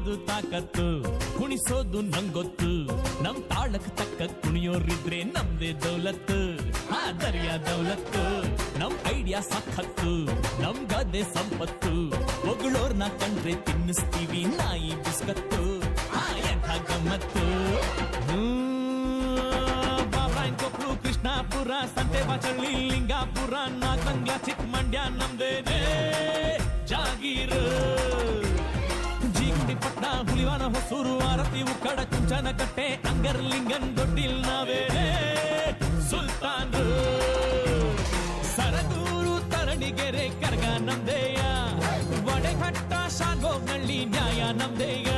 ಇರೋದು ತಾಕತ್ತು, ಕುಣಿಸೋದು ನಂಗೊತ್ತು. ನಮ್ ತಾಳಕ್ ತಕ್ಕ ಕುಣಿಯೋರಿದ್ರೆ ನಮ್ದೇ ದೌಲತ್ತು, ಆ ದರ್ಯಾ ದೌಲತ್ತು. ನಮ್ ಐಡಿಯಾ ಸಖತ್ತು, ನಮ್ ಗದ್ದೆ ಸಂಪತ್ತು. ಹೊಗಳೋರ್ನ ಕಂಡ್ರೆ ತಿನ್ನಿಸ್ತೀವಿ ನಾಯಿ ಬಿಸ್ಕತ್ತು, ಎಂಥ ಗಮ್ಮತ್ತು. ಕೊಪ್ಪಳು, ಕೃಷ್ಣಾಪುರ, ಸಂತೆಬಾಚಳ್ಳಿ, ಲಿಂಗಾಪುರ, ನಾಗಮಂಗ್ಲ, ಚಿಕ್ಕಮಂಡ್ಯ ನಮ್ದೇನೆ ಜಾಗೀರು. ಜೀಗುಂಡಿಪಟ್ನ, ಹುಲಿವಾನ, ಹೊಸೂರು, ಆರತಿ, ಉಕ್ಕಡ, ಕುಂಚನಕಟ್ಟೆ, ಅಂಗರ್ಲಿಂಗನ್, ದೊಡ್ಡಿಲ್ ನಾವೇನೆ ಸುಲ್ತಾನ್ರು. ಸರಗೂರು, ತರಣಿಗೆರೆ, ಕರ್ಗ ನಮ್ದೇಯ. ವಡೆಘಟ್ಟ, ಶಾಗೋನಹಳ್ಳಿ, ನ್ಯಾಯ ನಮ್ದೇಯ.